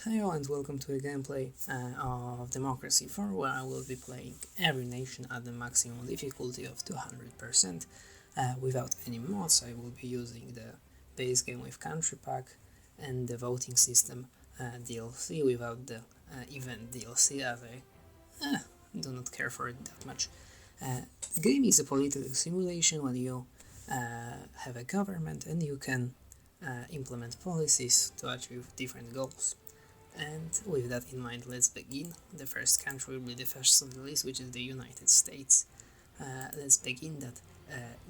Hello and welcome to a gameplay of Democracy 4, where I will be playing every nation at the maximum difficulty of 200%. Without any mods, I will be using the base game with country pack and the voting system DLC without the event DLC, as I do not care for it that much. The game is a political simulation where you have a government and you can implement policies to achieve different goals. And with that in mind, let's begin. The first country will be the first on the list, which is the United States. Let's begin that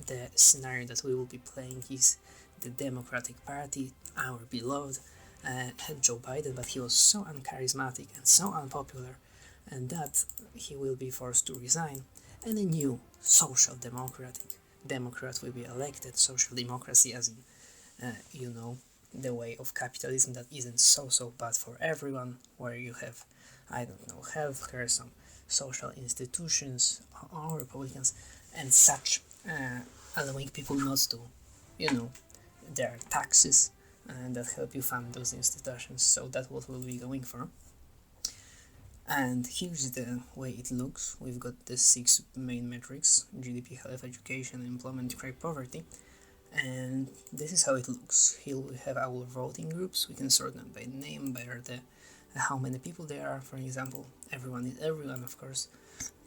the scenario that we will be playing is the Democratic Party, our beloved, had Joe Biden, but he was so uncharismatic and so unpopular, and that he will be forced to resign, and a new social Democrat will be elected. Social democracy, as in, the way of capitalism that isn't so bad for everyone, where you have, I don't know, healthcare, some social institutions, or Republicans, and such, allowing people not to, their taxes, that help you fund those institutions. So that's what we'll be going for. And here's the way it looks. We've got the 6 main metrics: GDP, health, education, employment, crime, poverty. And this is how it looks. Here we have our voting groups. We can sort them by name, by how many people there are. For example, everyone is everyone, of course.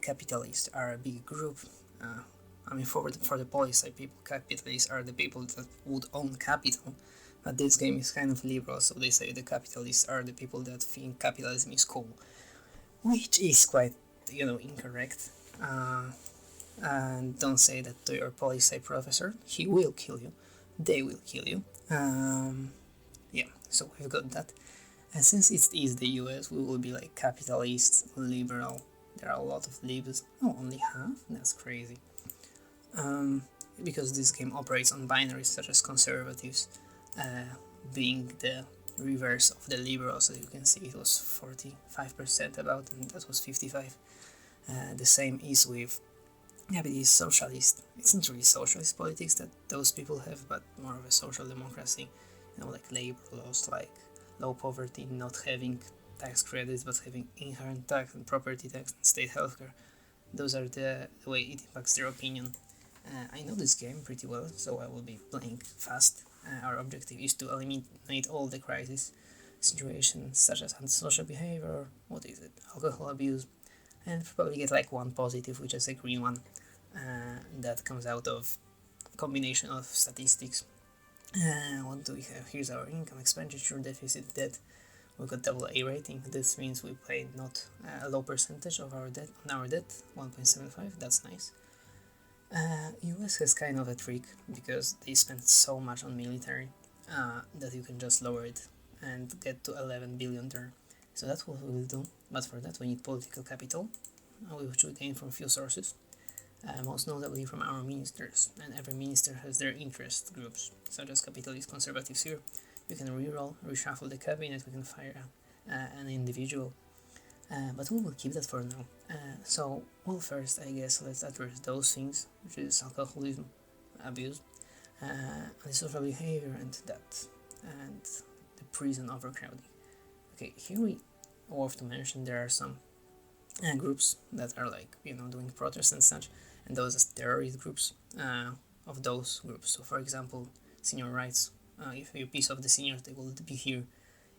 Capitalists are a big group. For the policy people, capitalists are the people that would own capital. But this game is kind of liberal, so they say the capitalists are the people that think capitalism is cool, which is quite, incorrect. And don't say that to your policy professor. He will kill you. They will kill you. So we've got that. And since it is the US, we will be like capitalist, liberal. There are a lot of libs. Oh, only half? That's crazy. Because this game operates on binaries such as conservatives, being the reverse of the liberals. As you can see, it was 45% about, and that was 55%. The same is with it is socialist. It's not really socialist politics that those people have, but more of a social democracy, like labor laws, like low poverty, not having tax credits, but having inherent tax and property tax and state healthcare. Those are the way it impacts their opinion. I know this game pretty well, so I will be playing fast. Our objective is to eliminate all the crisis situations, such as antisocial behavior, alcohol abuse, and probably get like one positive, which is a green one, that comes out of combination of statistics. What do we have? Here's our income, expenditure, deficit, debt. We got AA rating. This means we paid not a low percentage of our debt 1.75. That's nice. US has kind of a trick because they spend so much on military that you can just lower it and get to 11 billion there. So that's what we will do, but for that we need political capital, which we gain from few sources, most notably from our ministers, and every minister has their interest groups, such as capitalist conservatives here. You can reroll, reshuffle the cabinet, we can fire an individual, but we will keep that for now. First, I guess, let's address those things, which is alcoholism, abuse, antisocial behavior, and that, and the prison overcrowding. Okay, here we worth to mention there are some groups that are doing protests and such, and those as terrorist groups of those groups. So for example, senior rights, if you piece off the seniors, they will be here.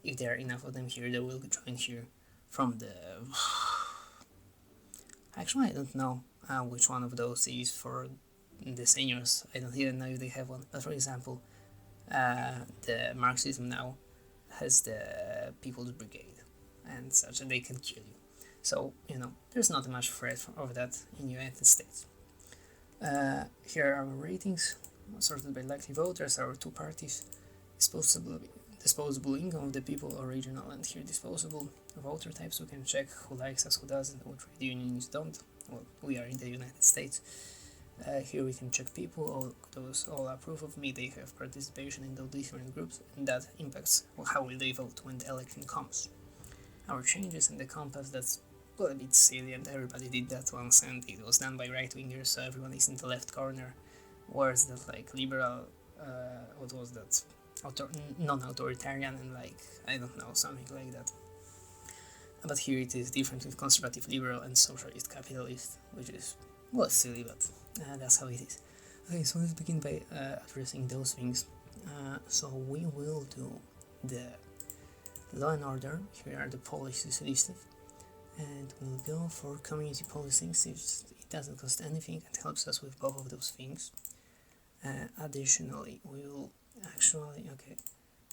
If there are enough of them here, they will join here from the... Actually, I don't know which one of those is for the seniors. I don't even know if they have one. But for example, the Marxism now has the People's Brigade and such, and they can kill you. So, there's not much threat of that in the United States. Here are our ratings, sorted by likely voters, our 2 parties, disposable income of the people, original, and here disposable voter types. We can check who likes us, who doesn't, what trade unions don't. Well, we are in the United States. Here we can check people, those all approve of me, they have participation in those different groups, and that impacts how will they vote when the election comes. Our changes in the compass, that's a bit silly, and everybody did that once, and it was done by right-wingers, so everyone is in the left corner, whereas that liberal, what was that, non-authoritarian and like, I don't know, something like that. But here it is different with conservative liberal and socialist capitalist, which is, well, silly, but that's how it is. Okay, so let's begin by addressing those things. So we will do the law and order. Here are the policies listed, and we'll go for community policing since it doesn't cost anything and helps us with both of those things. Additionally, we'll actually,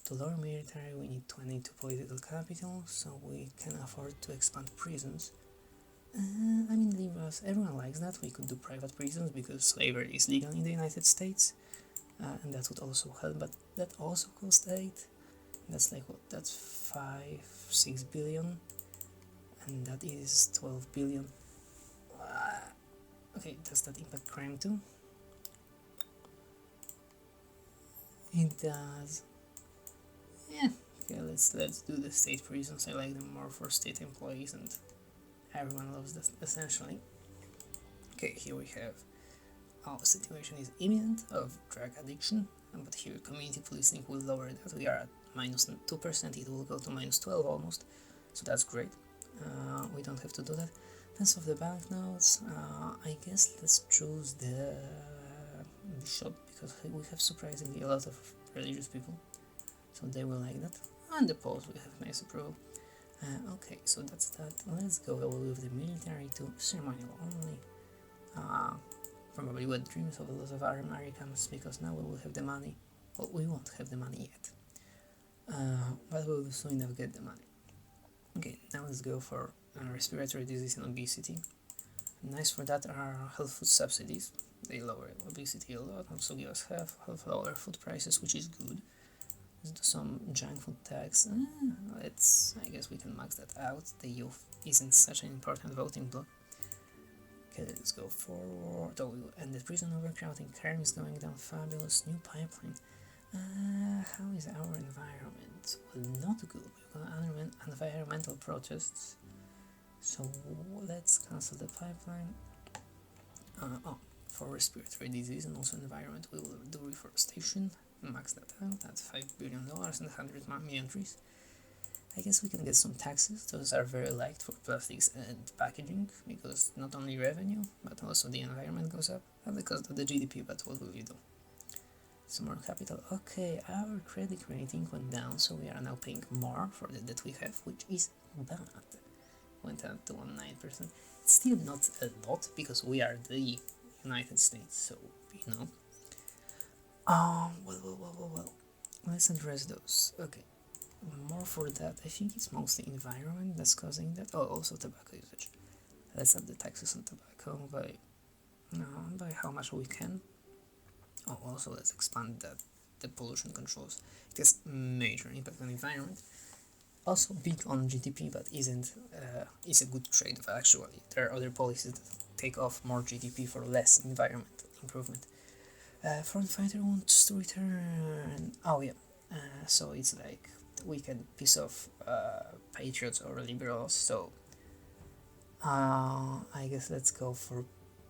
to lower military we need 22 political capital, so we can afford to expand prisons. I mean, liberals, everyone likes that. We could do private prisons because slavery is legal in the United States, and that would also help, but that also costs 8. That's like what? That's 5-6 billion, and that is 12 billion. Okay, does that impact crime too? It does. Yeah. Okay, let's do the state prisons. I like them more for state employees, and everyone loves that essentially. Okay, here we have our situation is imminent of drug addiction, but here community policing will lower that. We are at -2%, it will go to -12 almost, so that's great. We don't have to do that. Terms of the banknotes, I guess let's choose the bishop because we have surprisingly a lot of religious people, so they will like that. And the Poles we have nice approval. Okay, so that's that. Let's go with the military to ceremonial only. Probably wet dreams of a lot of our Americans, because now we will have the money. Well, we won't have the money yet, but we will soon enough get the money. Okay, now let's go for respiratory disease and obesity. Nice for that are health food subsidies. They lower obesity a lot, also give us half lower food prices, which is good. Let's do some junk food tax. I guess we can max that out. The youth isn't such an important voting bloc. Okay, let's go forward. Oh, we will end the prison overcrowding. Crime is going down. Fabulous. New pipeline. How is our environment? Well, not good. We've got environmental protests. So let's cancel the pipeline. For respiratory disease and also environment, we will do reforestation. Max that out. That's $5 billion and 100 million trees. I guess we can get some taxes. Those are very liked for plastics and packaging, because not only revenue but also the environment goes up, and because of the GDP. But what will you do? Some more capital. Okay, our credit rating went down, so we are now paying more for the debt we have, which is bad. Went up to 19%. It's still not a lot because we are the United States, so you know. Well. Let's address those. Okay. More for that. I think it's mostly environment that's causing that. Oh, also tobacco usage. Let's up the taxes on tobacco by how much we can. Oh, also let's expand the pollution controls. It has major impact on the environment. Also big on GDP, but isn't is a good trade-off actually. There are other policies that take off more GDP for less environmental improvement. Foreign fighter wants to return. Oh yeah. So it's like weekend piece of patriots or liberals, so I guess let's go for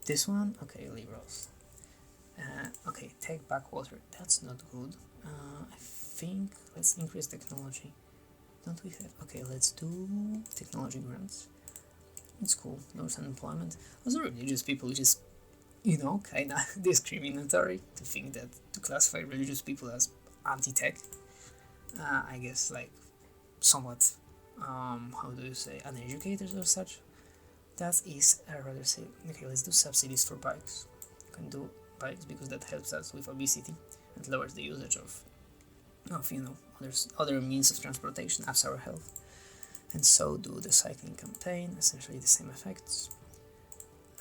this one. Okay, liberals. Okay, take back water, that's not good. I think let's increase technology. Don't we have? Okay, let's do technology grants. It's cool. Lowers unemployment. Also religious people, which is, kinda discriminatory to think that to classify religious people as anti-tech. I guess like somewhat how do you say, uneducated or such. That is rather say. Okay, let's do subsidies for bikes. You can do bikes because that helps us with obesity and lowers the usage of other means of transportation, ups our health. And so do the cycling campaign, essentially the same effects.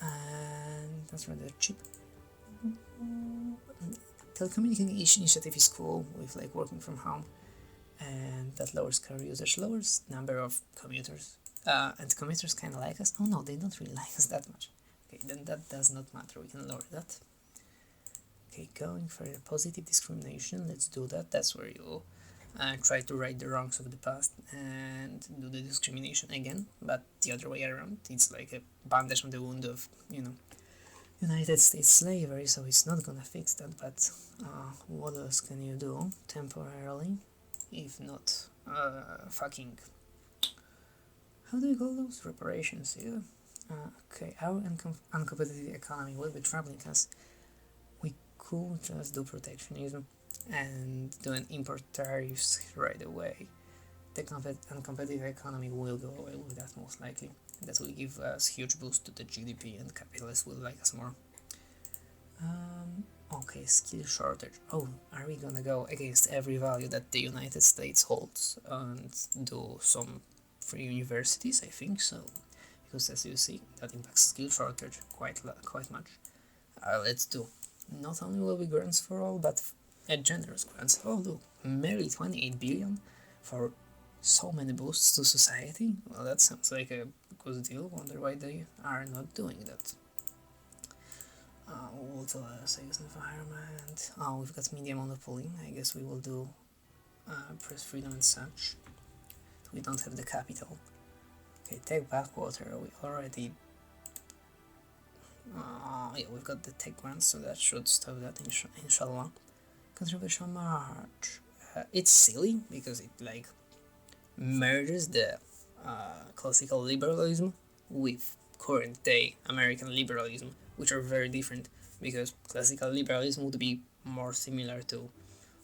And that's rather cheap. Telecommunication initiative is cool with like working from home, and that lowers car usage, lowers number of commuters, and commuters kind of like us. Oh no, they don't really like us that much. Okay, then that does not matter, we can lower that. Okay, going for a positive discrimination, let's do that. That's where you try to right the wrongs of the past and do the discrimination again, but the other way around. It's like a bandage on the wound of, United States slavery, so it's not gonna fix that, but what else can you do temporarily, if not fucking, how do you call those, reparations? Yeah. Okay, our uncompetitive economy will be troubling us. We could just do protectionism and do an import tariffs right away. The uncompetitive economy will go away with that most likely. That will give us huge boost to the GDP and capitalists will like us more. Okay, skill shortage. Oh, are we gonna go against every value that the United States holds and do some free universities? I think so, because as you see, that impacts skill shortage quite much. Let's do. Not only will be grants for all, but a generous grants. Oh look, merely 28 billion for so many boosts to society. Well, that sounds like a good deal. Wonder why they are not doing that. What else? I guess environment. Oh, we've got media monopoly. I guess we will do press freedom and such. We don't have the capital. Okay, take backwater. We already. Yeah, we've got the tech grants, so that should stop that. Inshallah. Controversial march. It's silly because it like merges the classical liberalism with current day American liberalism, which are very different, because classical liberalism would be more similar to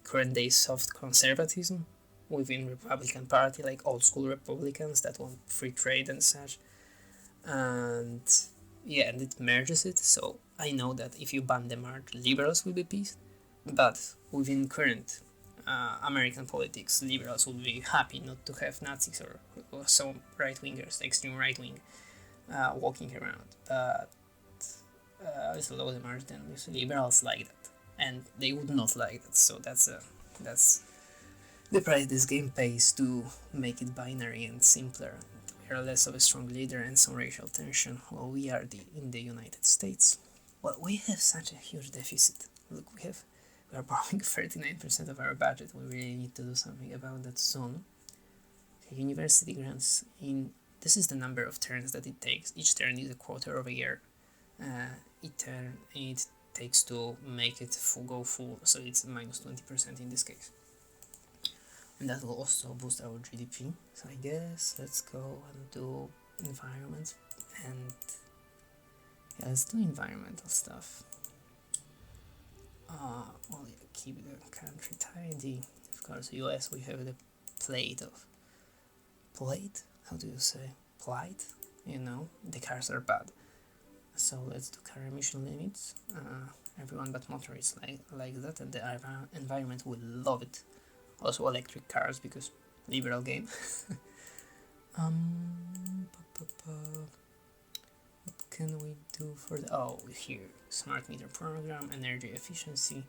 current day soft conservatism within Republican Party, like old school Republicans that want free trade and such. And yeah, and it merges it, so I know that if you ban the march, liberals will be pissed, but within current American politics, liberals would be happy not to have Nazis or some right-wingers, extreme right-wing, walking around. But it's a low the march, then liberals like that, and they would not like that. So that's the price this game pays to make it binary and simpler. We are less of a strong leader and some racial tension, while we are in the United States. Well, we have such a huge deficit. Look, we are borrowing 39% of our budget. We really need to do something about that soon. Okay, university grants. This is the number of turns that it takes. Each turn is a quarter of a year. It takes to make it go full, so it's minus 20% in this case. And that will also boost our GDP. So I guess let's go and do environment, and yeah, let's do environmental stuff. Well, yeah, keep the country tidy. Of course, US, we have the plate. How do you say? Plight? You know, the cars are bad. So let's do car emission limits. Everyone but motorists like that, and the environment will love it. Also electric cars, because liberal game. What can we do for the... Oh, here, smart meter program, energy efficiency,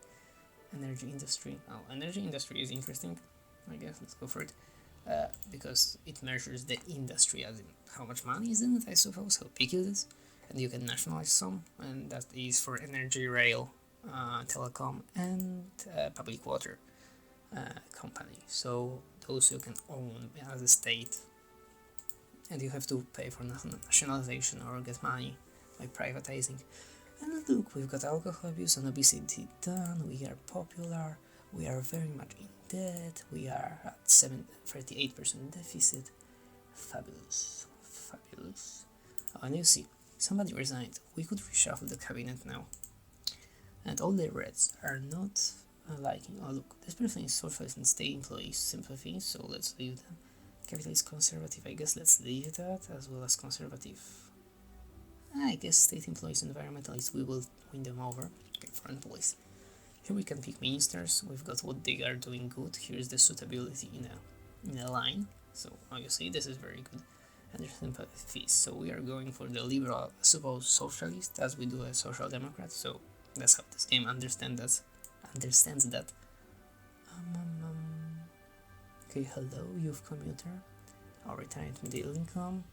energy industry. Oh, energy industry is interesting. I guess let's go for it. Because it measures the industry, as in how much money is in it, I suppose, how big it is, and you can nationalize some, and that is for energy, rail, telecom, and public water company. So those you can own as a state, and you have to pay for nationalization or get money by privatizing. And look, we've got alcohol abuse and obesity done. We are popular. We are very much in debt. We are at 38% deficit. Fabulous. Oh, and you see, somebody resigned. We could reshuffle the cabinet now. And all the Reds are not liking. Oh look, this person is socialist and state employees sympathy, so let's leave them. Capitalist conservative, I guess let's leave that, as well as conservative. I guess state employees and environmentalists, we will win them over. Okay, for employees. Here we can pick ministers. We've got what they are doing good. Here's the suitability in a line. So obviously this is very good. And there's sympathies. So we are going for the liberal, suppose socialist, as we do a social democrat. So that's how this game understands that. Okay, hello, youth commuter. Or retired middle income.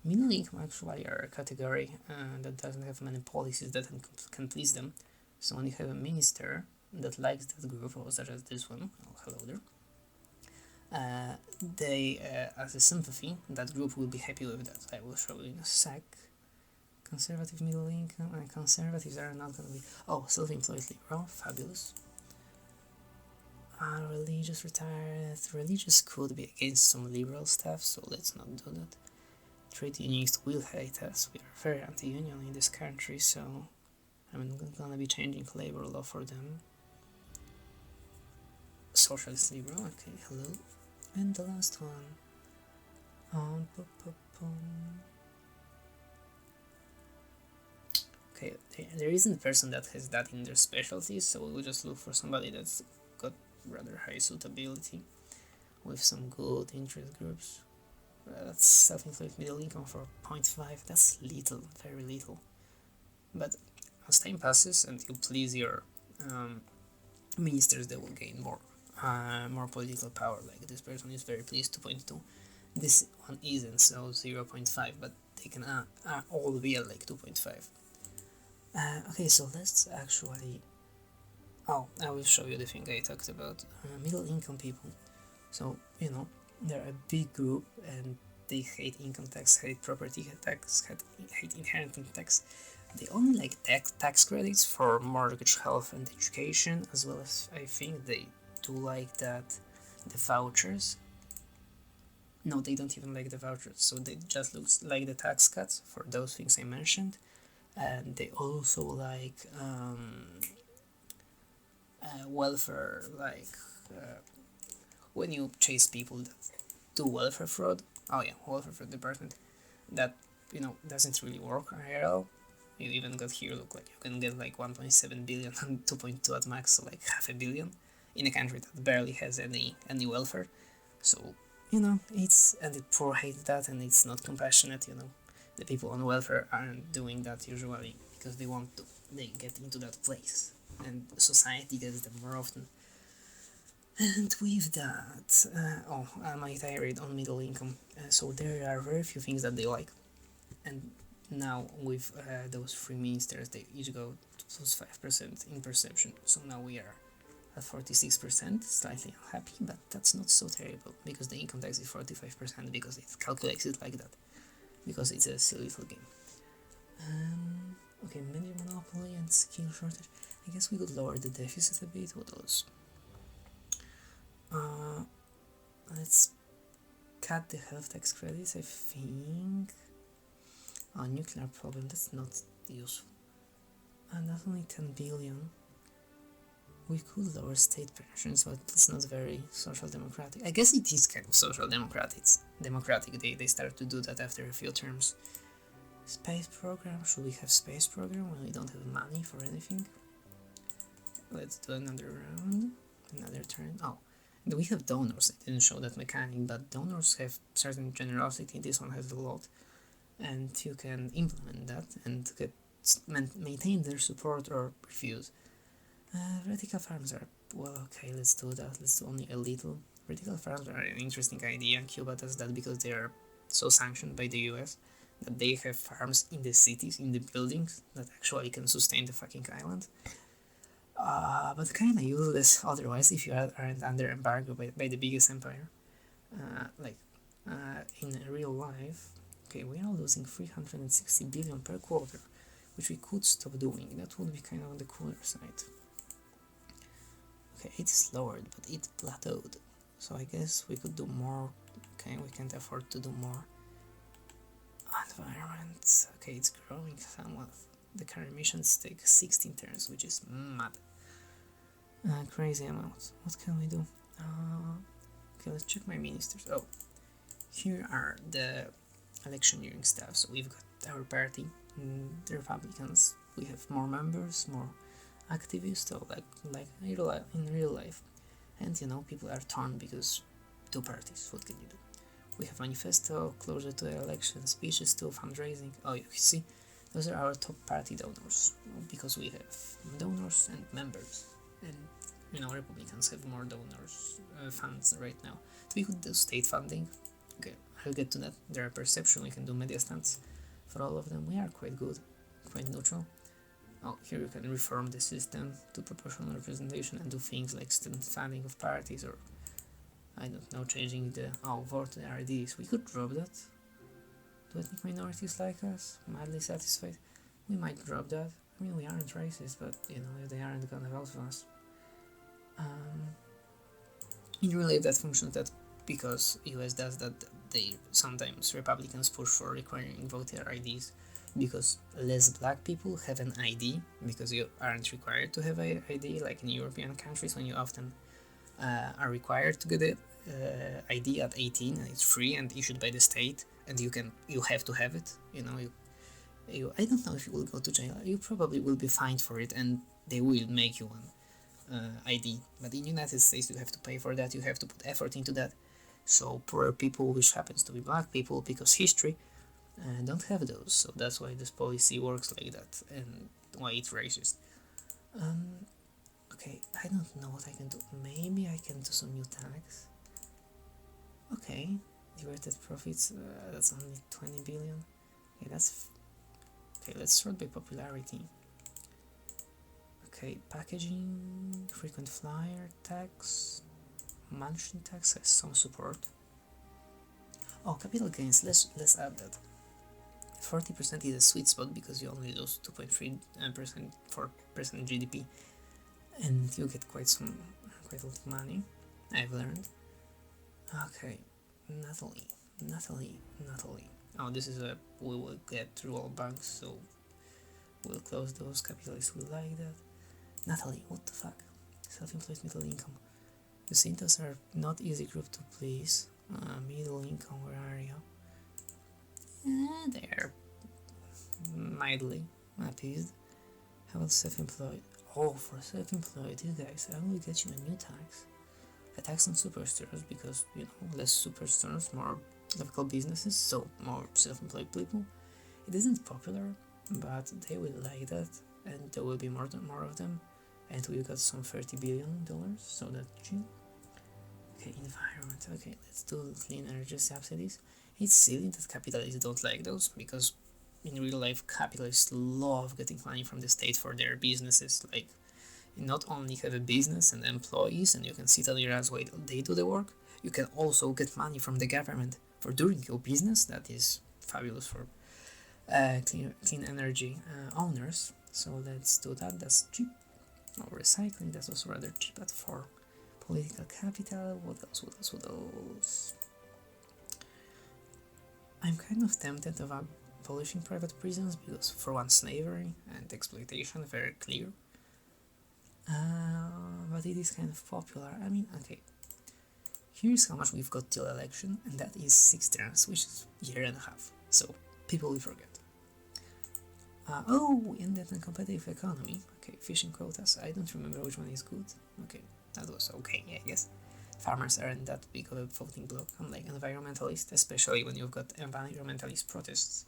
Middle income actually are a category that doesn't have many policies that can please them. So when you have a minister that likes that group, or such as this one, oh hello there, they, as a sympathy, that group will be happy with that. I will show you in a sec. Conservative middle income, and conservatives are not gonna be. Oh, self-employed liberal, fabulous. Religious retired. Religious could be against some liberal stuff, so let's not do that. Trade unionists will hate us. We are very anti-union in this country, so I'm gonna be changing labor law for them. Socialist liberal, okay, hello. And the last one. Okay, there isn't a person that has that in their specialty, so we'll just look for somebody that's got rather high suitability with some good interest groups. That's self-employed middle income for 0.5. That's little, very little. But as time passes and you please your ministers, they will gain more political power. Like this person is very pleased 2.2. This one isn't, so 0.5, but they can all be at like 2.5. Okay, so let's actually. Oh, I will show you the thing I talked about. Middle income people. So, they're a big group and they hate income tax, hate property tax, hate inheritance tax. They only like tax credits for mortgage, health, and education, as well as I think they do like that the vouchers. No, they don't even like the vouchers, so they just look like the tax cuts for those things I mentioned, and they also like welfare, like when you chase people that do welfare fraud. Oh yeah, welfare fraud department. That doesn't really work IRL. You even got here look like you can get like 1.7 billion and 2.2 at max, so like half a billion in a country that barely has any welfare. So it's, and the poor hate that, and it's not compassionate. The people on welfare aren't doing that usually because they want to. They get into that place, and society gets them more often. And with that, my tirade on middle income. So there are very few things that they like, and now with those three ministers, they each go to plus 5% in perception. So now we are at 46%, slightly unhappy, but that's not so terrible because the income tax is 45% because it calculates it like that, because it's a silly little game. Okay, media monopoly and skill shortage. I guess we could lower the deficit a bit. What else? Let's cut the health tax credits, I think. Nuclear problem, that's not useful. And that's only 10 billion. We could lower state pensions, but it's not very social democratic. I guess it is kind of social democratic. They start to do that after a few terms. Space program, should we have space program when we don't have money for anything? Let's do another round, another turn. Oh, and we have donors. I didn't show that mechanic, but donors have certain generosity. This one has a lot, and you can implement that and maintain their support or refuse. Vertical farms are, well, okay, let's do that. Let's do only a little. Vertical farms are an interesting idea. Cuba does that because they are so sanctioned by the US that they have farms in the cities, in the buildings, that actually can sustain the fucking island. But kinda useless otherwise if you aren't under embargo by the biggest empire. In real life, okay, we are losing 360 billion per quarter, which we could stop doing. That would be kind of on the cooler side. Okay, it is lowered, but it plateaued. So I guess we could do more. Okay, we can't afford to do more. Environment. Okay, it's growing somewhat. The current emissions take 16 turns, which is mad. Crazy amount. What can we do? Okay, let's check my ministers. Oh, here are the electioneering stuff. So we've got our party, the Republicans. We have more members, more activists, so like in real life. And people are torn because two parties. What can you do? We have manifesto, closer to the election, speeches too, fundraising. Oh, you see, those are our top party donors because we have donors and members, and Republicans have more donors funds right now. So we could do state funding. Okay, I'll get to that. There are perception. We can do media stunts for all of them. We are quite good, quite neutral. Oh, here you can reform the system to proportional representation and do things like student funding of parties, or I don't know, changing the voter IDs. We could drop that. do ethnic minorities like us? Mildly satisfied? We might drop that. I mean, we aren't racist, but if they aren't gonna vote for us. In real life, that functions that because US does that, they sometimes Republicans push for requiring voter IDs because less black people have an ID because you aren't required to have an ID like in European countries when you often are required to get an ID at 18 and it's free and issued by the state and you have to have it. I don't know if you will go to jail. You probably will be fined for it and they will make you one. ID, but in United States you have to pay for that, you have to put effort into that. So poor people, which happens to be black people because history, don't have those. So that's why this policy works like that and why it's racist. Okay, I don't know what I can do. Maybe I can do some new tax. Okay, diverted profits, that's only 20 billion. Okay, let's sort by popularity. Okay, packaging, frequent flyer tax, mansion tax has some support. Oh, capital gains, let's add that. 40% is a sweet spot because you only lose 2.3% for percent GDP, and you get quite a lot of money. I've learned. Okay, Natalie. Oh, this is we will get through all banks, so we'll close those. Capitalists will like that. Natalie, what the fuck? Self-employed middle income. The Sintos are not easy group to please. Middle income, where are you? They're mildly appeased. How about self-employed? Oh, for self-employed, you guys, I will get you a new tax. A tax on superstores because, less superstores, more local businesses, so more self-employed people. It isn't popular, but they will like that, and there will be more of them. And we got some $30 billion, so that's cheap. Okay, environment. Okay, let's do clean energy subsidies. It's silly that capitalists don't like those because in real life capitalists love getting money from the state for their businesses. Like, you not only have a business and employees and you can sit on your ass while they do the work, you can also get money from the government for doing your business. That is fabulous for clean energy owners. So let's do that. That's cheap. Recycling, that was rather cheap. But for political capital, what else? I'm kind of tempted of abolishing private prisons because for one, slavery and exploitation very clear. But it is kind of popular. I mean, okay, here's how much we've got till election, and that is 6 terms, which is a year and a half. So people will forget. We ended a competitive economy. Okay, fishing quotas. I don't remember which one is good. Okay, that was okay, I guess. Farmers aren't that big of a voting bloc, unlike environmentalists, especially when you've got environmentalist protests,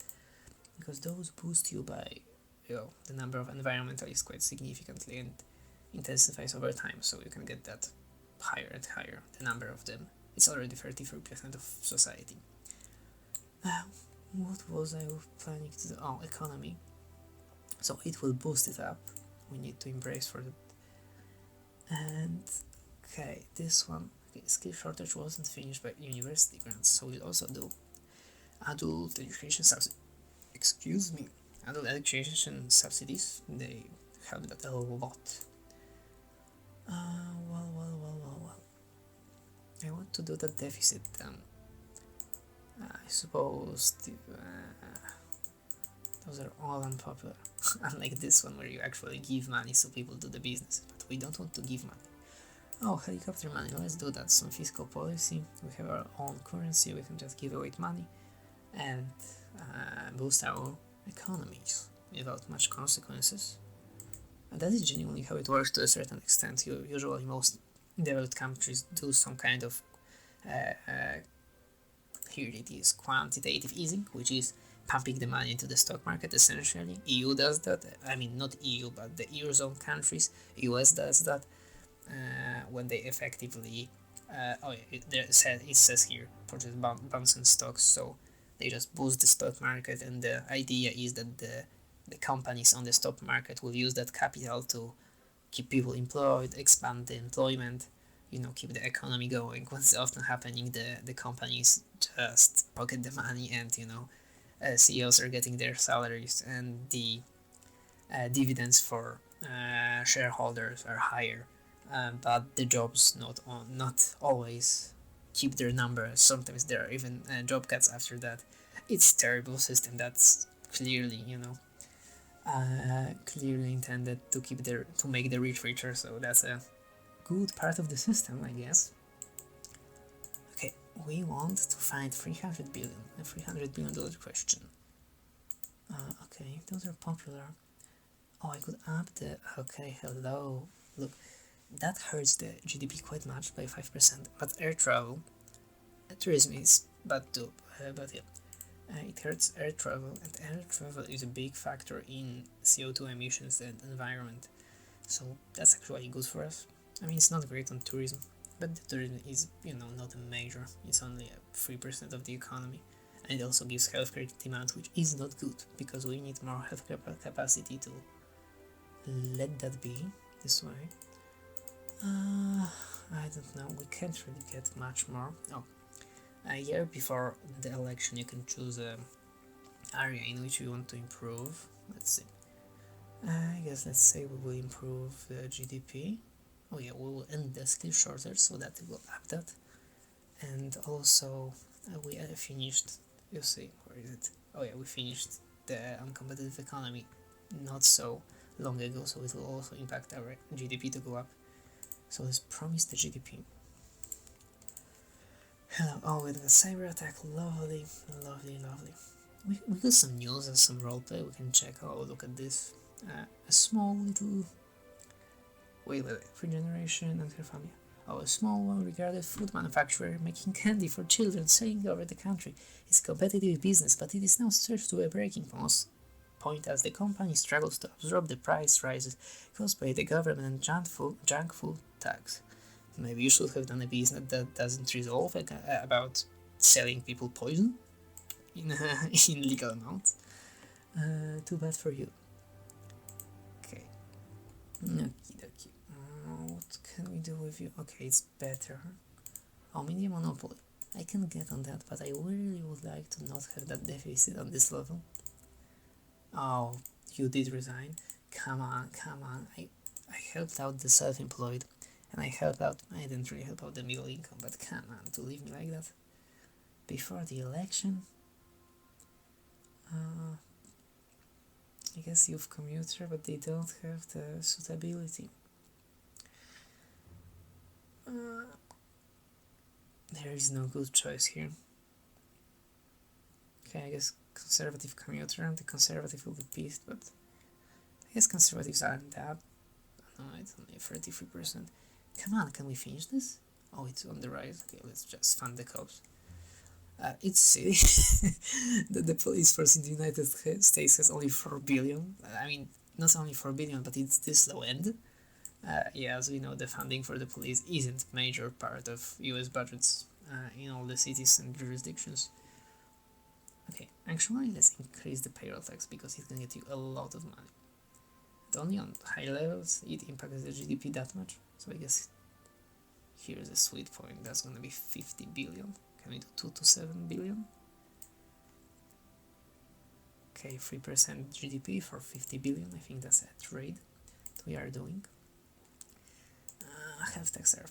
because those boost you by, the number of environmentalists quite significantly and intensifies over time, so you can get that higher and higher, the number of them. It's already 33% of society. What was I planning to do? Oh, economy. So it will boost it up. We need to embrace for that. And okay, this one. Okay, skill shortage wasn't finished by university grants, so we'll also do adult education subsidies. Adult education subsidies. They help that a lot. Well. I want to do the deficit. I suppose those are all unpopular. Unlike this one where you actually give money so people do the business, but we don't want to give money. Oh, helicopter money, let's do that. Some fiscal policy, we have our own currency, we can just give away money and boost our economies without much consequences. And that is genuinely how it works to a certain extent. Usually most developed countries do some kind of here it is, quantitative easing, which is pumping the money into the stock market essentially. EU does that. I mean, not EU, but the Eurozone countries. US does that when they effectively, it says here, purchase bonds and stocks, so they just boost the stock market, and the idea is that the companies on the stock market will use that capital to keep people employed, expand the employment, keep the economy going. What's often happening, the companies just pocket the money and, CEOs are getting their salaries, and the dividends for shareholders are higher, but the jobs not always keep their numbers. Sometimes there are even job cuts after that. It's a terrible system that's clearly, clearly intended to make the rich richer. So that's a good part of the system, I guess. Okay, we want to find 300 billion, a $300 billion question. Okay, those are popular. Oh, I could up the... Okay, hello. Look, that hurts the GDP quite much by 5%, but air travel, tourism is bad too, but yeah. It hurts air travel, and air travel is a big factor in CO2 emissions and environment. So that's actually good for us. I mean, it's not great on tourism, but the tourism is, not a major. It's only 3% of the economy. And it also gives healthcare demand, which is not good, because we need more healthcare capacity to let that be this way. I don't know, we can't really get much more. Oh, a year before the election you can choose an area in which you want to improve. Let's see. I guess let's say we will improve the GDP. Oh yeah, we will end the skill shortage so that it will up that. And also we finished, you see, where is it? Oh yeah, we finished the uncompetitive economy not so long ago, so it will also impact our GDP to go up. So let's promise the GDP. Hello, oh, with the cyber attack, lovely. We got some news and some roleplay, we can check. Oh, look at this. A small little... Wait, regeneration and her family. Oh, a small, well-regarded food manufacturer making candy for children sailing over the country. It's a competitive business, but it is now stretched to a breaking point as the company struggles to absorb the price rises caused by the government and junk food tax. Maybe you should have done a business that doesn't resolve about selling people poison in legal amounts. Too bad for you. Okay. Okie. What can we do with you? Okay, it's better. Oh, media monopoly. I can get on that, but I really would like to not have that deficit on this level. Oh, you did resign? Come on. I helped out the self-employed, and I didn't really help out the middle income, but come on, to leave me like that? Before the election? I guess youth commuter, but they don't have the suitability. There is no good choice here. Okay, I guess conservative commuter, the conservative will be pissed, but I guess conservatives aren't that. No, it's only 33%. Come on, can we finish this? Oh, it's on the rise. Okay, let's just fund the cops. It's silly that the police force in the United States has only 4 billion. I mean, not only 4 billion, but it's this low end. Yeah, as we know, the funding for the police isn't a major part of US budgets in all the cities and jurisdictions. Okay, actually, let's increase the payroll tax because it can get you a lot of money. But only on high levels it impacts the GDP that much. So I guess here's a sweet point. That's gonna be 50 billion. Can we do 2 to 7 billion? Okay, 3% GDP for 50 billion. I think that's a trade that we are doing. Health tax are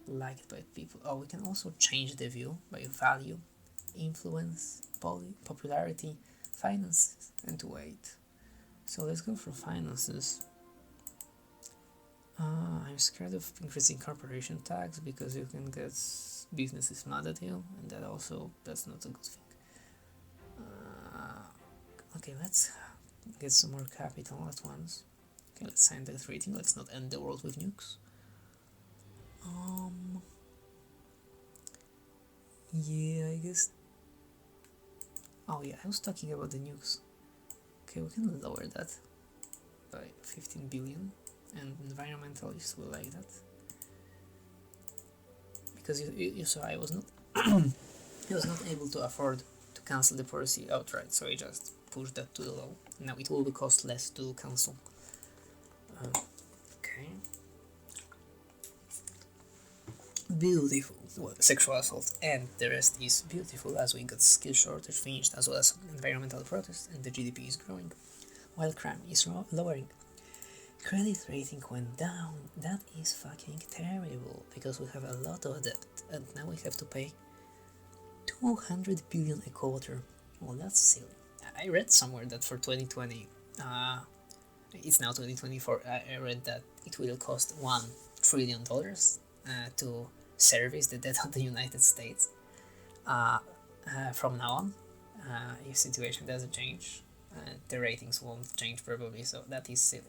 liked by people. Oh, we can also change the view by value, influence, popularity, finances, and weight. So let's go for finances. I'm scared of increasing corporation tax because you can get businesses mad at you, and that's not a good thing. Okay, let's get some more capital at once. Okay, let's sign that treaty. Let's not end the world with nukes. Yeah, I guess. Oh yeah, I was talking about the nukes. Okay, we can lower that by 15 billion, and environmentalists will like that. Because you saw I was not able to afford to cancel the policy outright, so I just pushed that to the low. Now it will cost less to cancel. Okay. beautiful. Well, sexual assault and the rest is beautiful, as we got skill shortage finished, as well as environmental protests, and the GDP is growing, while crime is lowering. Credit rating went down. That is fucking terrible, because we have a lot of debt, and now we have to pay 200 billion a quarter. Well, that's silly. I read somewhere that for 2020, it's now 2024, I read that it will cost $1 trillion to service the debt of the United States from now on. If situation doesn't change, the ratings won't change probably, so that is silly.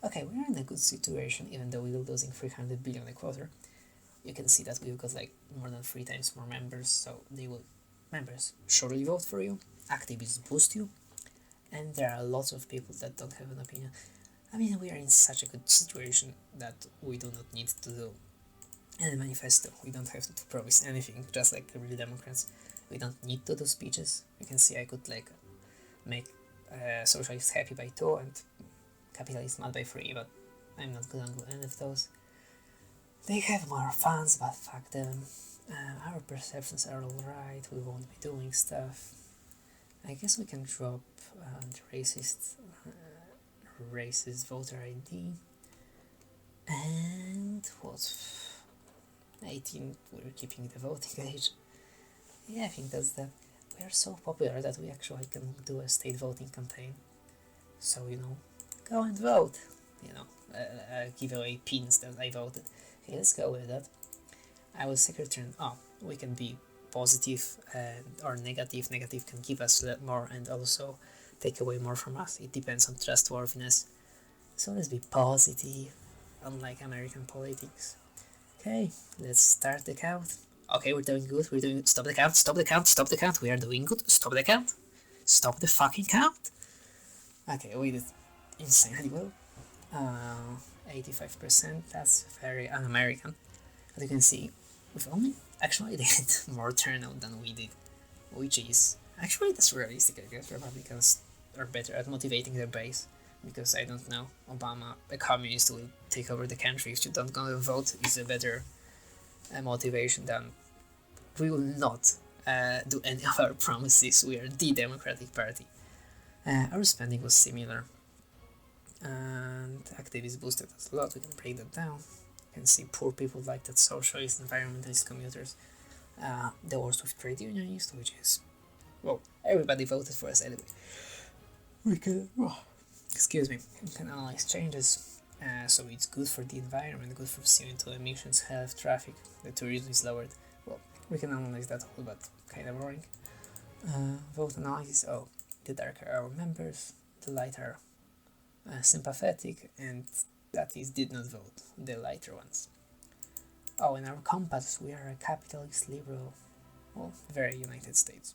Okay, we're in a good situation, even though we're losing 300 billion a quarter. You can see that we've got like more than 3 times more members, so members surely vote for you, activists boost you, and there are lots of people that don't have an opinion. I mean, we are in such a good situation that we do not need to do any manifesto. We don't have to promise anything, just like the real Democrats. We don't need to do speeches. You can see I could like make socialists happy by 2 and capitalists mad by 3, but I'm not gonna do any of those. They have more fans, but fuck them. Our perceptions are alright, we won't be doing stuff. I guess we can drop the racist voter ID. And what? 18, we're keeping the voting age. Yeah, I think that's that. We are so popular that we actually can do a state voting campaign. So, go and vote. Give away pins that I voted. Okay, let's go with that. I will secretary. We can be positive or negative. Negative can give us more and also take away more from us. It depends on trustworthiness. So let's be positive, unlike American politics. Okay, let's start the count. Okay, we're doing good. Stop the count. Stop the count. Stop the count. We are doing good. Stop the count. Stop the fucking count. Okay, we did insanely well. 85%. That's very un-American. As you can see, we've only actually did more turnout than we did, which is actually that's realistic. I guess Republicans are better at motivating their base, because I don't know, Obama, a communist, will take over the country. If you don't go to vote, is a better motivation than we will not do any of our promises. We are the Democratic Party. Our spending was similar, and activists boosted us a lot. We can break that down. You can see poor people like that, socialists, environmentalist commuters, the worst with trade unionists, which is, well, everybody voted for us anyway. We can, excuse me, we can analyze changes, so it's good for the environment, good for CO2 emissions, health, traffic, the tourism is lowered. Well, we can analyze that all, but kind of boring. Vote analysis, the darker our members, the lighter sympathetic, and that is did not vote, the lighter ones. In our compass, we are a capitalist liberal, very United States.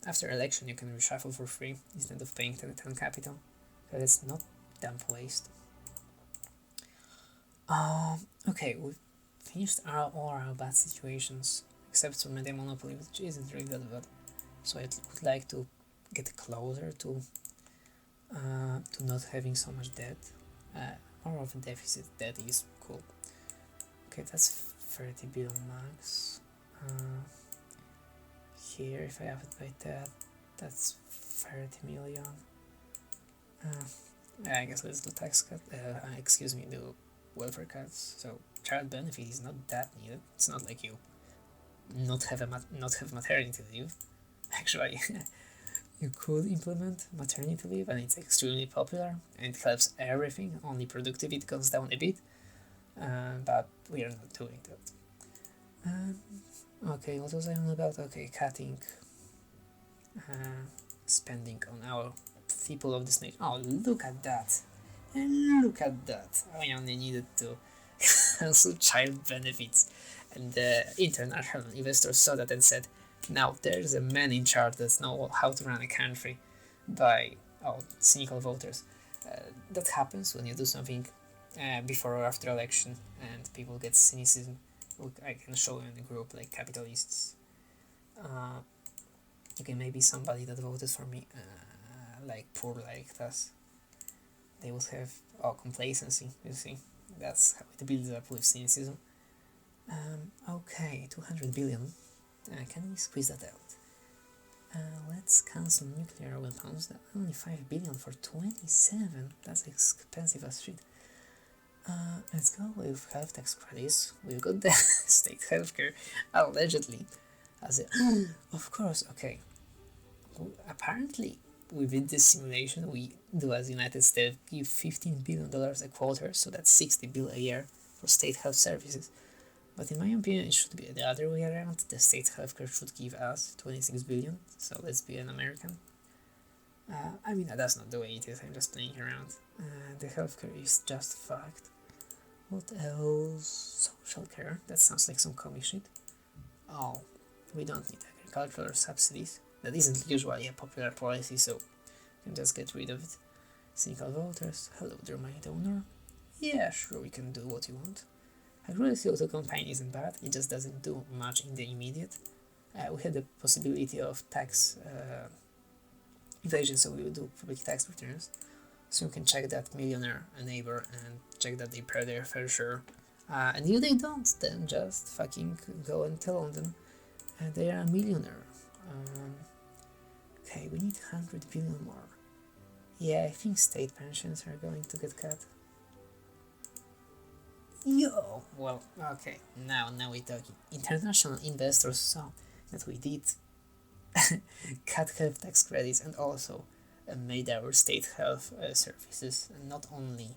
After election you can reshuffle for free instead of paying 10 capital, so that's not dump waste. Okay, we've finished all our bad situations, except for media monopoly, which isn't really that bad. So I would like to get closer to not having so much debt. More of a deficit, that is cool. Okay, that's 30 billion max. Here, if I have it by that, that's 30 million. I guess let's do tax cut. Do welfare cuts. So child benefit is not that needed. It's not like you not have maternity leave. Actually, you could implement maternity leave, and it's extremely popular and it helps everything. Only productivity goes down a bit, but we are not doing that. Okay, what was I on about? Okay, cutting spending on our people of this nation. Look at that! And look at that! I only needed to cancel child benefits, and the international investors saw that and said, now there's a man in charge that knows how to run a country by cynical voters. That happens when you do something before or after election and people get cynicism. Look, I can show you in a group like capitalists. Okay, maybe somebody that voted for me, like poor like us, they would have complacency. You see, that's how it builds up with cynicism. Okay, 200 billion. Can we squeeze that out? Let's cancel nuclear weapons. Only 5 billion for 27. That's expensive as shit. Let's go with health tax credits. We've got the state healthcare, allegedly. As a, of course, okay. Apparently, within this simulation, we do as United States give $15 billion a quarter, so that's 60 billion a year for state health services. But in my opinion, it should be the other way around. The state healthcare should give us 26 billion, so let's be an American. I mean, that's not the way it is, I'm just playing around. The healthcare is just fucked. What else? Social care, that sounds like some comic shit. Oh, we don't need agricultural subsidies. That isn't usually a popular policy, so we can just get rid of it. Single voters, hello there my donor. Yeah, sure, we can do what you want. Aggressive auto campaign isn't bad, it just doesn't do much in the immediate. We had the possibility of tax evasion, so we will do public tax returns. So you can check that millionaire neighbor and check that they pay their fair share. And if they don't, then just fucking go and tell on them they are a millionaire. Okay, we need 100 billion more. Yeah, I think state pensions are going to get cut. Yo! Well, okay, now we're talking. International investors saw that we did cut health tax credits and also made our state health services not only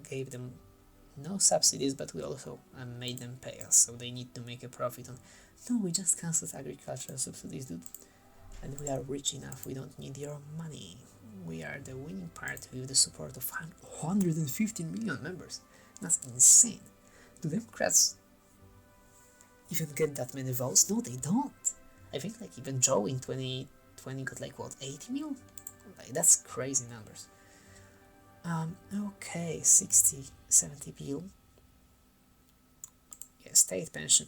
gave them no subsidies, but we also made them pay us, so they need to make a profit on. No, we just cancelled agricultural subsidies, dude. And we are rich enough, we don't need your money. We are the winning party with the support of 115 million members. That's insane. Do Democrats even get that many votes? No, they don't. I think like even Joe in 2020 got like what, 80 mil? Like that's crazy numbers. Okay, 60, 70 bill. Yeah, state pension.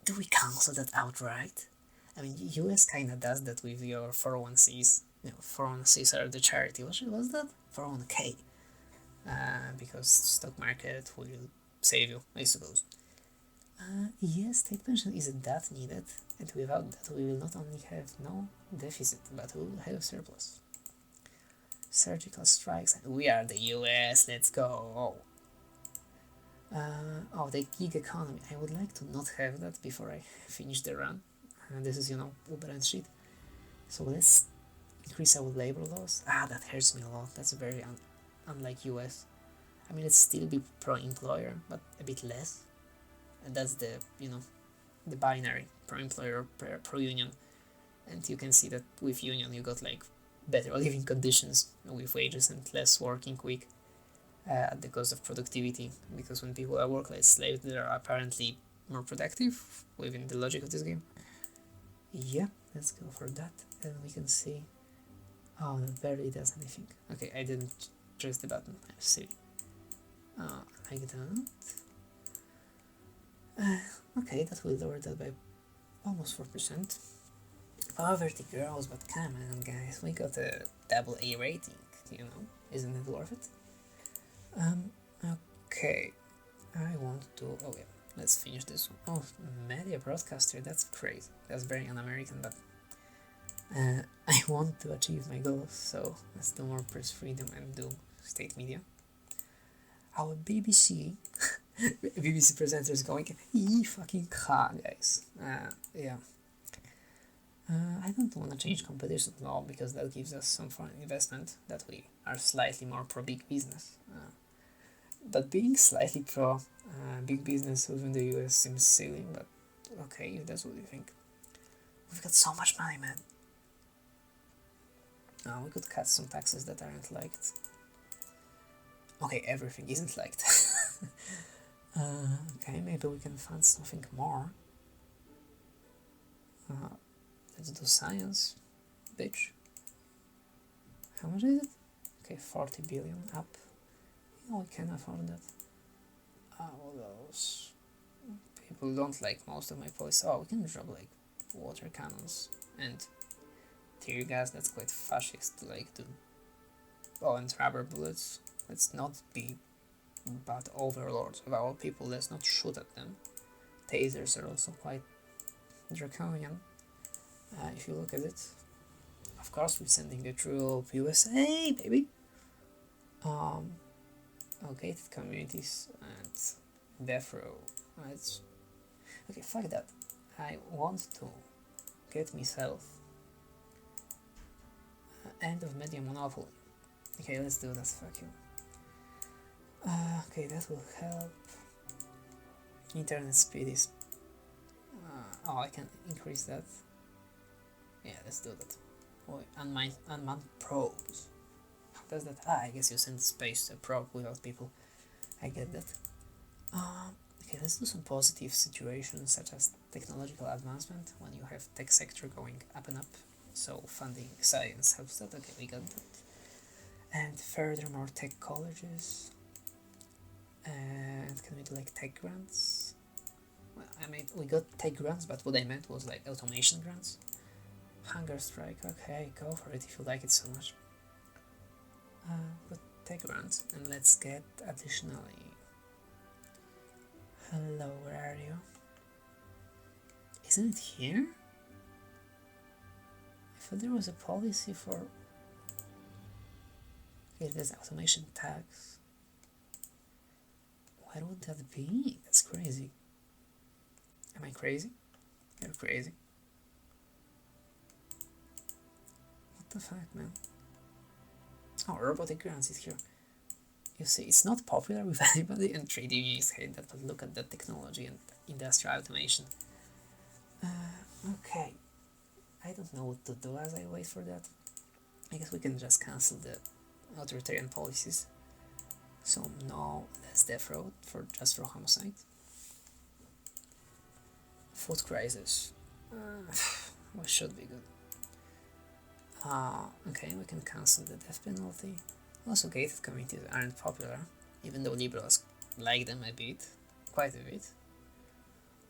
Do we cancel that outright? I mean, US kinda does that with your 401cs. You know, 401cs are the charity. What was that? 401k. Because stock market will save you, I suppose. Yes, state pension isn't that needed, and without that we will not only have no deficit, but we will have surplus. Surgical strikes, and we are the US, let's go! Oh, the gig economy. I would like to not have that before I finish the run. This is, Uber and shit. So let's increase our labor laws. That hurts me a lot. That's very unlike US. I mean, let's still be pro-employer, but a bit less. And that's the, the binary, pro-employer, pro-union. And you can see that with union you got like better living conditions with wages and less working week at the cost of productivity, because when people are work like slaves, they are apparently more productive within the logic of this game. Yeah, let's go for that, and we can see. Oh, it barely does anything. Okay, I didn't press the button. I'm silly. Like that. Okay, that will lower that by almost 4%. Poverty grows, but come on, guys, we got a AA rating. Isn't it worth it? Okay, I want to. Oh yeah, let's finish this one. Oh, media broadcaster. That's crazy. That's very un-American, but I want to achieve my goals, so let's do more press freedom and do state media. Our BBC BBC presenters going fucking ha, guys. Yeah. I don't want to change competition law because that gives us some foreign investment that we are slightly more pro big business. But being slightly pro big business within the US seems silly, but okay, if that's what you think. We've got so much money, man. We could cut some taxes that aren't liked. Okay, everything isn't liked. Okay, maybe we can fund something more. Let's do science, bitch. How much is it? Okay, 40 billion up. We can afford that. Those people don't like most of my policies. We can drop like water cannons and tear gas. That's quite fascist to like do. And rubber bullets. Let's not be but overlords of our people, let's not shoot at them. Tasers are also quite draconian, if you look at it. Of course, we're sending the troop, USA, baby! Gated communities and death row. Okay, fuck that. I want to get myself end of media monopoly. Okay, let's do that, fuck you. Okay, that will help. Internet speed is... I can increase that. Yeah, let's do that. Unmanned probes. How does that... I guess you send space to a probe without people. I get that. Okay, let's do some positive situations such as technological advancement when you have tech sector going up and up. So funding science helps that. Okay, we got that. And furthermore, tech colleges. And can we do like tech grants? Well, I mean, we got tech grants, but what I meant was like automation grants. Hunger strike, okay, go for it if you like it so much. But tech grants, and let's get additionally... Hello, where are you? Isn't it here? I thought there was a policy for... Okay, there's automation tax. Where would that be? That's crazy. Am I crazy? You're crazy. What the fuck, man? Oh, robotic grants is here. You see, it's not popular with anybody, and trade unions hate that, but look at that technology and industrial automation. Okay. I don't know what to do as I wait for that. I guess we can just cancel the authoritarian policies. So no less death row just for homicide. Food crisis. What should be good. Okay, we can cancel the death penalty. Also, gated communities aren't popular, even though liberals like them a bit, quite a bit.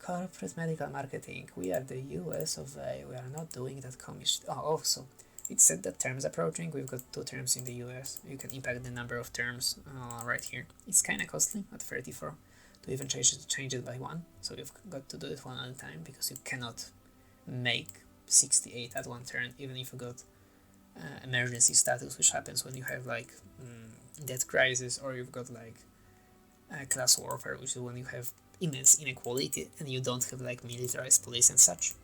Corporate medical marketing. We are the US of A. We are not doing that commission. Oh, also, it said that terms approaching. We've got 2 terms in the US. You can impact the number of terms right here. It's kind of costly at 34 to even change it by 1. So you've got to do it one at a time because you cannot make 68 at one turn, even if you got emergency status, which happens when you have like death crisis, or you've got like class warfare, which is when you have immense inequality and you don't have like militarized police and such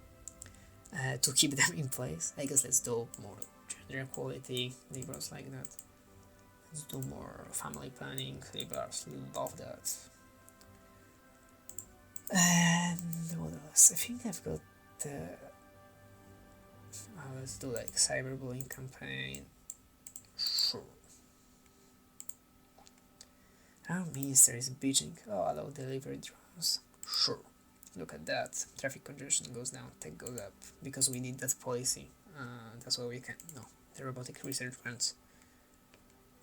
to keep them in place. I guess let's do more gender equality. Liberals like that. Let's do more family planning. Liberals love that. And what else? I think I've got let's do like cyberbullying campaign. Sure. Our minister is bitching. Oh, allow delivery drones. Sure. Look at that. Traffic congestion goes down, tech goes up. Because we need that policy. That's why we can. No, the robotic research grants.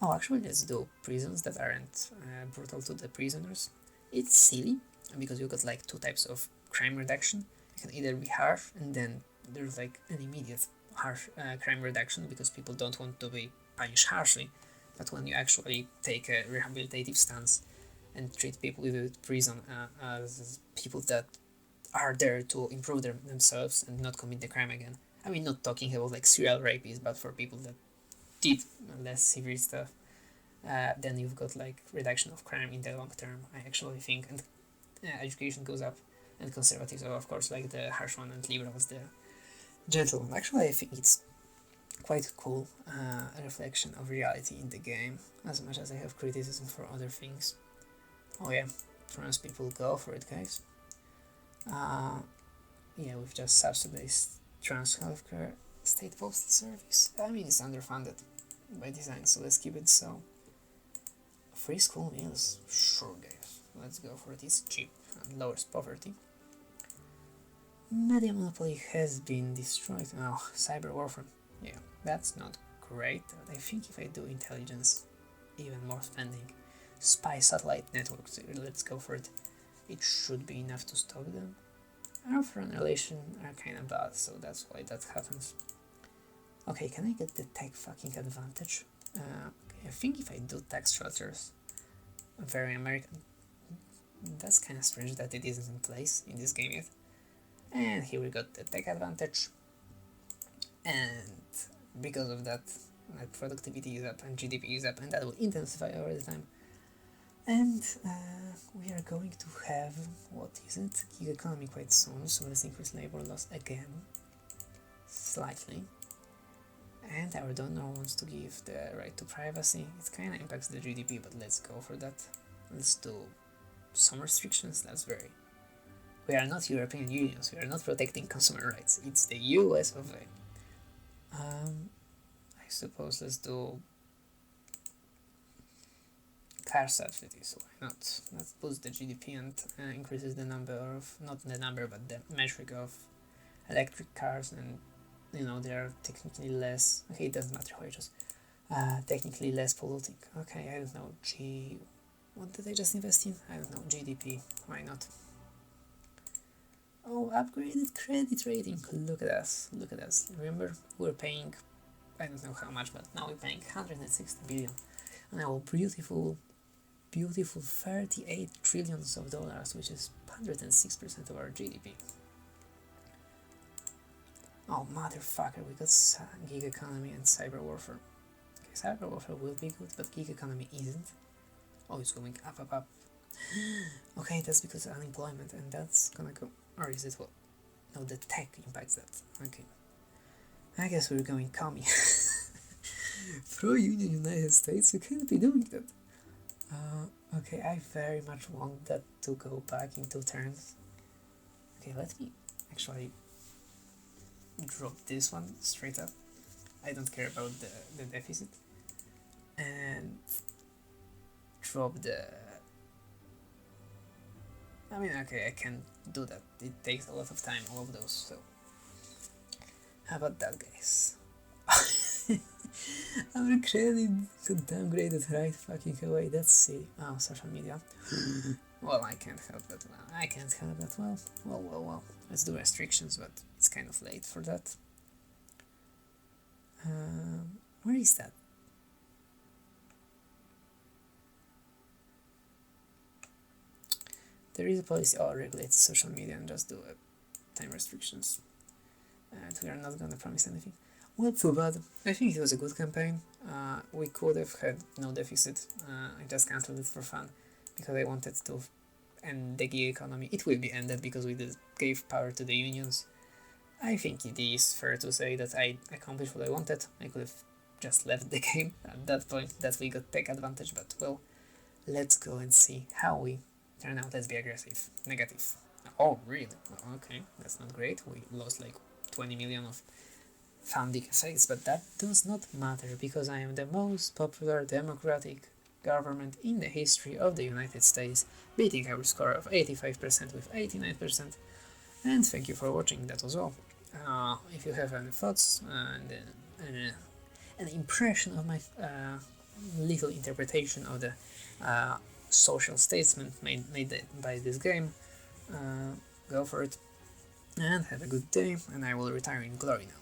Oh, actually, let's do prisons that aren't brutal to the prisoners. It's silly because you got like 2 types of crime reduction. You can either be harsh, and then there's like an immediate harsh crime reduction because people don't want to be punished harshly. But when you actually take a rehabilitative stance and treat people with prison as people that are there to improve themselves and not commit the crime again. I mean, not talking about like serial rapists, but for people that did less severe stuff, then you've got like reduction of crime in the long term, I actually think, and education goes up, and conservatives are of course like the harsh one, and liberals the gentle one. Actually, I think it's quite cool, a reflection of reality in the game, as much as I have criticism for other things. Oh yeah, trans people, go for it, guys. Yeah, we've just subsidized trans healthcare state postal service. I mean, it's underfunded by design, so let's keep it so. Free school meals, sure guys, let's go for it. It's cheap and lowers poverty. Media monopoly has been destroyed. Oh, cyber warfare. Yeah, that's not great, but I think if I do intelligence, even more spending. Spy satellite networks, let's go for it. It should be enough to stop them. Our foreign relations are kinda bad, so that's why that happens. Okay, can I get the tech fucking advantage? Okay, I think if I do tax shelters, very American. That's kind of strange that it isn't in place in this game yet. And here we got the tech advantage, and because of that, productivity is up and GDP is up, and that will intensify over the time. And we are going to have, what is it, gig economy quite soon, so let's increase labor loss again, slightly. And our donor wants to give the right to privacy. It kinda impacts the GDP, but let's go for that. Let's do some restrictions. We are not European Unions, we are not protecting consumer rights, it's the US of A. I suppose let's do car subsidies, why not? Let's boost the GDP and increases the number of, not the number, but the metric of electric cars, and they are technically less, okay, it doesn't matter how you just, technically less polluting. Okay, I don't know, what did I just invest in? I don't know, GDP, why not? Oh, upgraded credit rating, look at us, remember, we're paying, I don't know how much, but now we're paying 160 billion on our beautiful 38 trillions of dollars, which is 106% of our GDP. Oh, motherfucker, we got gig economy and cyber warfare. Okay, cyber warfare will be good, but gig economy isn't. Oh, it's going up. Okay, that's because of unemployment, and that's gonna go, or is it what? No, the tech impacts that. Okay. I guess we're going commie. Pro-Union United States, you can't be doing that. Okay, I very much want that to go back in 2 turns. Okay, let me actually drop this one straight up. I don't care about the deficit. And drop the... I mean, okay, I can do that. It takes a lot of time, all of those, so... How about that, guys? Our credit got downgraded right fucking away, that's silly. Oh, social media. Well, I can't help that. Well, let's do restrictions, but it's kind of late for that. Where is that? There is a policy, regulates social media, and just do time restrictions. And we are not gonna promise anything. Well, too bad. I think it was a good campaign. We could have had no deficit. I just cancelled it for fun because I wanted to end the gig economy. It will be ended because we gave power to the unions. I think it is fair to say that I accomplished what I wanted. I could have just left the game at that point, that we got tech advantage, but well, let's go and see how we turn out. Let's be aggressive. Negative. Oh, really? Okay, that's not great. We lost like 20 million of founding effects, but that does not matter because I am the most popular democratic government in the history of the United States, beating our score of 85% with 89%. And thank you for watching, that was all. If you have any thoughts and an impression of my little interpretation of the social statement made by this game, go for it, and have a good day, and I will retire in glory now.